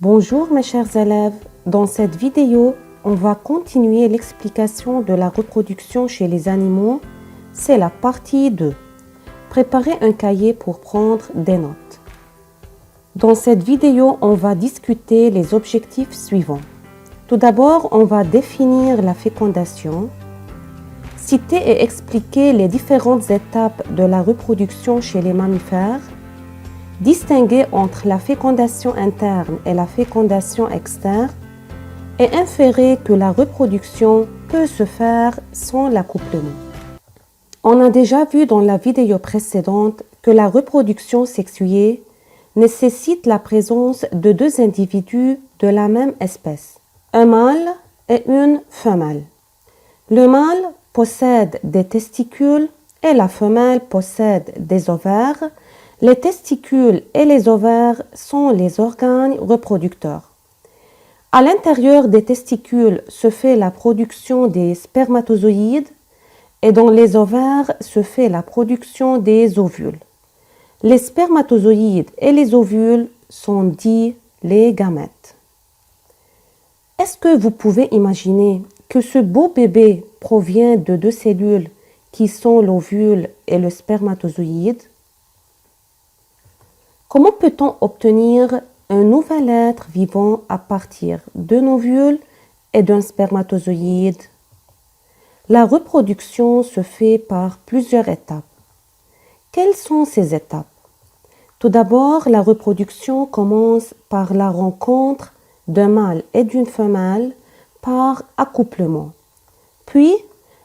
Bonjour mes chers élèves, dans cette vidéo, on va continuer l'explication de la reproduction chez les animaux. C'est la partie 2. Préparez un cahier pour prendre des notes. Dans cette vidéo, on va discuter les objectifs suivants. Tout d'abord, on va définir la fécondation, citer et expliquer les différentes étapes de la reproduction chez les mammifères, distinguer entre la fécondation interne et la fécondation externe et inférer que la reproduction peut se faire sans l'accouplement. On a déjà vu dans la vidéo précédente que la reproduction sexuée nécessite la présence de deux individus de la même espèce, un mâle et une femelle. Le mâle possède des testicules et la femelle possède des ovaires. Les testicules et les ovaires sont les organes reproducteurs. À l'intérieur des testicules se fait la production des spermatozoïdes et dans les ovaires se fait la production des ovules. Les spermatozoïdes et les ovules sont dits les gamètes. Est-ce que vous pouvez imaginer que ce beau bébé provient de deux cellules qui sont l'ovule et le spermatozoïde? Comment peut-on obtenir un nouvel être vivant à partir d'un ovule et d'un spermatozoïde? La reproduction se fait par plusieurs étapes. Quelles sont ces étapes? Tout d'abord, la reproduction commence par la rencontre d'un mâle et d'une femelle par accouplement. Puis,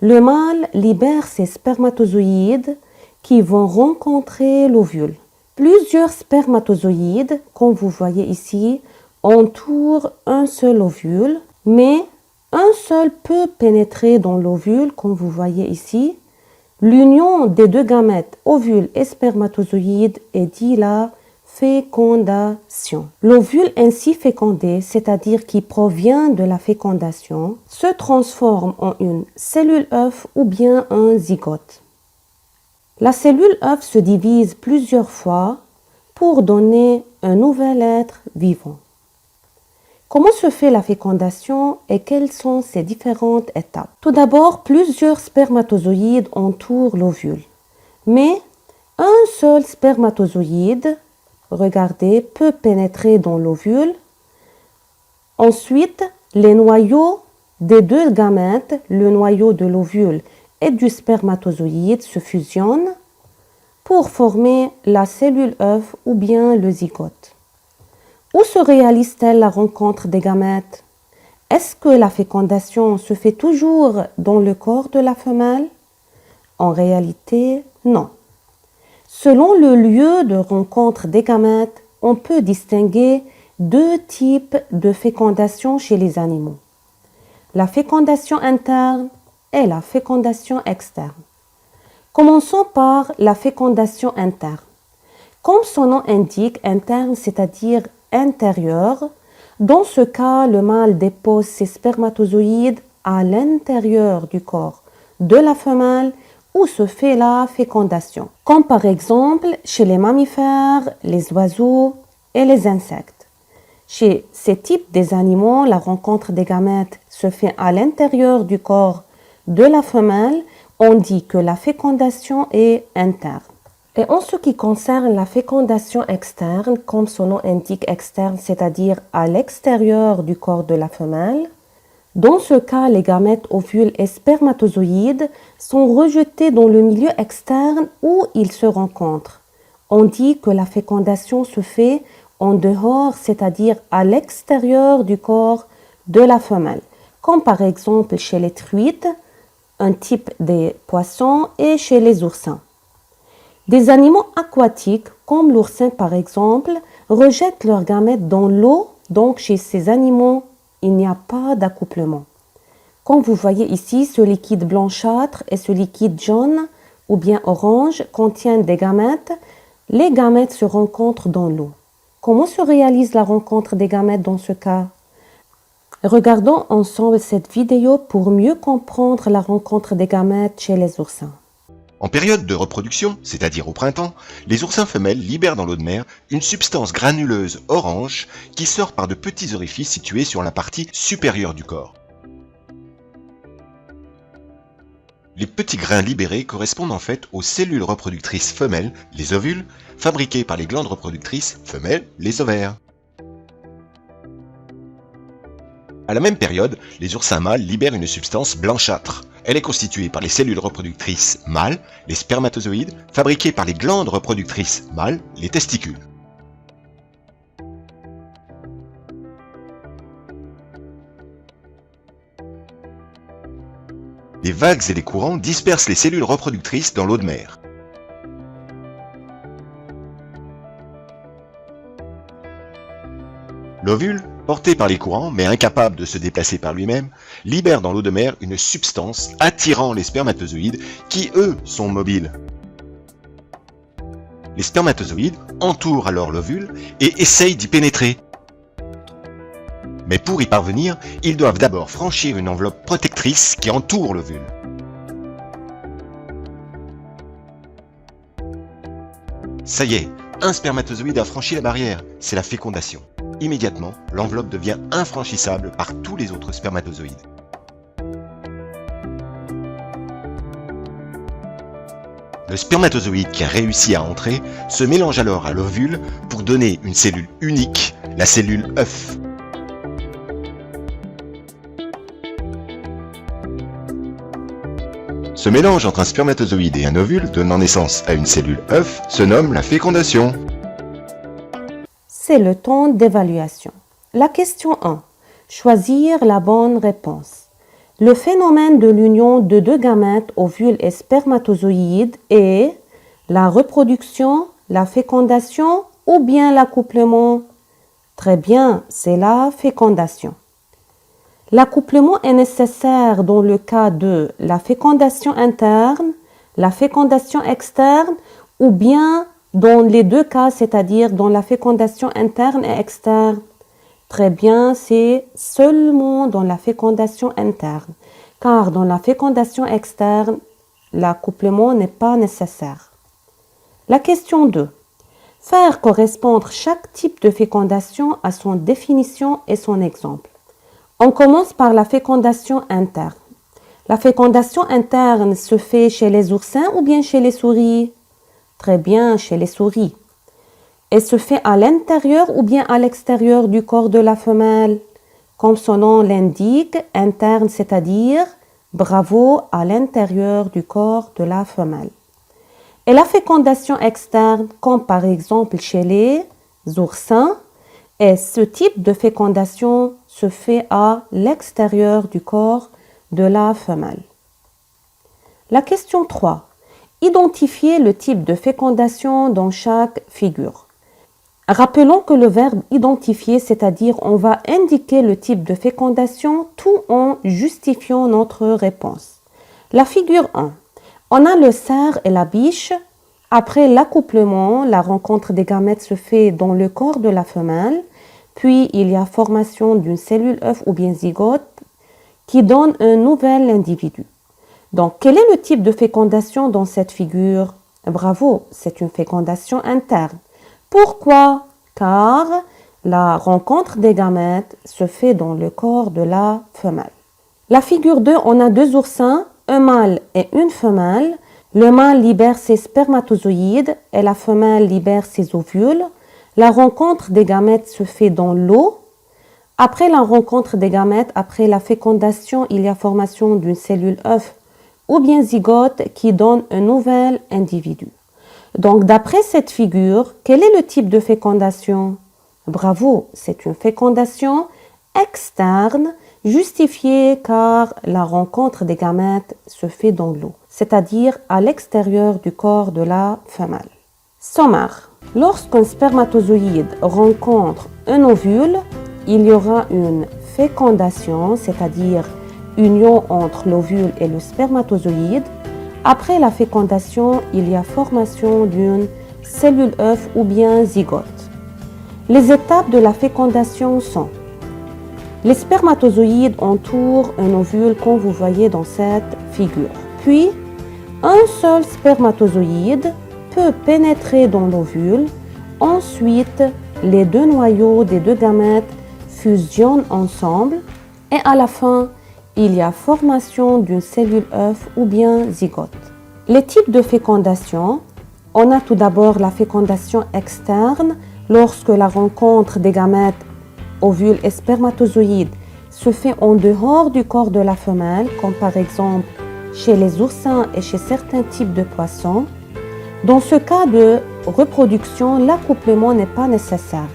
le mâle libère ses spermatozoïdes qui vont rencontrer l'ovule. Plusieurs spermatozoïdes, comme vous voyez ici, entourent un seul ovule, mais un seul peut pénétrer dans l'ovule, comme vous voyez ici. L'union des deux gamètes, ovule et spermatozoïde, est dit la fécondation. L'ovule ainsi fécondé, c'est-à-dire qui provient de la fécondation, se transforme en une cellule œuf ou bien un zygote. La cellule œuf se divise plusieurs fois pour donner un nouvel être vivant. Comment se fait la fécondation et quelles sont ses différentes étapes? Tout d'abord, plusieurs spermatozoïdes entourent l'ovule, mais un seul spermatozoïde, regardez, peut pénétrer dans l'ovule. Ensuite, les noyaux des deux gamètes, le noyau de l'ovule et du spermatozoïde se fusionnent pour former la cellule œuf ou bien le zygote. Où se réalise-t-elle la rencontre des gamètes? Est-ce que la fécondation se fait toujours dans le corps de la femelle? En réalité, non. Selon le lieu de rencontre des gamètes, on peut distinguer deux types de fécondation chez les animaux. La fécondation interne et la fécondation externe. Commençons par la fécondation interne. Comme son nom indique, interne, c'est-à-dire intérieur, dans ce cas, le mâle dépose ses spermatozoïdes à l'intérieur du corps de la femelle où se fait la fécondation, comme par exemple chez les mammifères, les oiseaux et les insectes. Chez ces types des animaux, la rencontre des gamètes se fait à l'intérieur du corps de la femelle. On dit que la fécondation est interne. Et en ce qui concerne la fécondation externe, comme son nom indique externe, c'est-à-dire à l'extérieur du corps de la femelle, dans ce cas, les gamètes, ovules et spermatozoïdes sont rejetés dans le milieu externe où ils se rencontrent. On dit que la fécondation se fait en dehors, c'est-à-dire à l'extérieur du corps de la femelle, comme par exemple chez les truites, un type des poissons, et chez les oursins. Des animaux aquatiques, comme l'oursin par exemple, rejettent leurs gamètes dans l'eau, donc chez ces animaux, il n'y a pas d'accouplement. Comme vous voyez ici, ce liquide blanchâtre et ce liquide jaune ou bien orange contiennent des gamètes. Les gamètes se rencontrent dans l'eau. Comment se réalise la rencontre des gamètes dans ce cas? Regardons ensemble cette vidéo pour mieux comprendre la rencontre des gamètes chez les oursins. En période de reproduction, c'est-à-dire au printemps, les oursins femelles libèrent dans l'eau de mer une substance granuleuse orange qui sort par de petits orifices situés sur la partie supérieure du corps. Les petits grains libérés correspondent en fait aux cellules reproductrices femelles, les ovules, fabriqués par les glandes reproductrices femelles, les ovaires. À la même période, les oursins mâles libèrent une substance blanchâtre. Elle est constituée par les cellules reproductrices mâles, les spermatozoïdes, fabriqués par les glandes reproductrices mâles, les testicules. Les vagues et les courants dispersent les cellules reproductrices dans l'eau de mer. L'ovule, porté par les courants mais incapable de se déplacer par lui-même, libère dans l'eau de mer une substance attirant les spermatozoïdes qui, eux, sont mobiles. Les spermatozoïdes entourent alors l'ovule et essayent d'y pénétrer. Mais pour y parvenir, ils doivent d'abord franchir une enveloppe protectrice qui entoure l'ovule. Ça y est, un spermatozoïde a franchi la barrière, c'est la fécondation. Immédiatement, l'enveloppe devient infranchissable par tous les autres spermatozoïdes. Le spermatozoïde qui a réussi à entrer se mélange alors à l'ovule pour donner une cellule unique, la cellule œuf. Ce mélange entre un spermatozoïde et un ovule donnant naissance à une cellule œuf se nomme la fécondation. C'est le temps d'évaluation. La question 1. Choisir la bonne réponse. Le phénomène de l'union de deux gamètes, ovules et spermatozoïdes est la reproduction, la fécondation ou bien l'accouplement. Très bien, c'est la fécondation. L'accouplement est nécessaire dans le cas de la fécondation interne, la fécondation externe ou bien dans les deux cas, c'est-à-dire dans la fécondation interne et externe. Très bien, c'est seulement dans la fécondation interne, car dans la fécondation externe, l'accouplement n'est pas nécessaire. La question 2. Faire correspondre chaque type de fécondation à son définition et son exemple. On commence par la fécondation interne. La fécondation interne se fait chez les oursins ou bien chez les souris? Très bien, chez les souris. Elle se fait à l'intérieur ou bien à l'extérieur du corps de la femelle? Comme son nom l'indique, interne, c'est-à-dire, bravo, à l'intérieur du corps de la femelle. Et la fécondation externe, comme par exemple chez les oursins, et ce type de fécondation se fait à l'extérieur du corps de la femelle. La question 3. Identifier le type de fécondation dans chaque figure. Rappelons que le verbe identifier, c'est-à-dire on va indiquer le type de fécondation tout en justifiant notre réponse. La figure 1. On a le cerf et la biche. Après l'accouplement, la rencontre des gamètes se fait dans le corps de la femelle. Puis, il y a formation d'une cellule œuf ou bien zygote qui donne un nouvel individu. Donc, quel est le type de fécondation dans cette figure? Bravo, c'est une fécondation interne. Pourquoi? Car la rencontre des gamètes se fait dans le corps de la femelle. La figure 2, on a deux oursins, un mâle et une femelle. Le mâle libère ses spermatozoïdes et la femelle libère ses ovules. La rencontre des gamètes se fait dans l'eau. Après la rencontre des gamètes, après la fécondation, il y a formation d'une cellule œuf ou bien zygote qui donne un nouvel individu. Donc, d'après cette figure, quel est le type de fécondation? Bravo, c'est une fécondation externe justifiée car la rencontre des gamètes se fait dans l'eau, c'est-à-dire à l'extérieur du corps de la femelle. Sommaire. Lorsqu'un spermatozoïde rencontre un ovule, il y aura une fécondation, c'est-à-dire union entre l'ovule et le spermatozoïde. Après la fécondation, il y a formation d'une cellule œuf ou bien zygote. Les étapes de la fécondation sont: les spermatozoïdes entourent un ovule comme vous voyez dans cette figure. Puis, Un seul spermatozoïde peut pénétrer dans l'ovule. Ensuite, les deux noyaux des deux gamètes fusionnent ensemble et à la fin, il y a formation d'une cellule œuf ou bien zygote. Les types de fécondation, on a tout d'abord la fécondation externe lorsque la rencontre des gamètes, ovules et spermatozoïdes se fait en dehors du corps de la femelle, comme par exemple chez les oursins et chez certains types de poissons. Dans ce cas de reproduction, l'accouplement n'est pas nécessaire.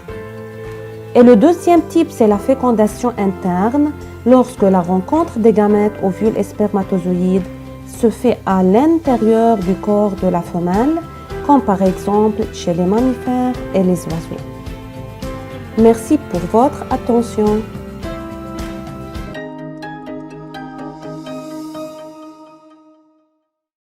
Et le deuxième type, c'est la fécondation interne, lorsque la rencontre des gamètes, ovules et spermatozoïdes se fait à l'intérieur du corps de la femelle, comme par exemple chez les mammifères et les oiseaux. Merci pour votre attention.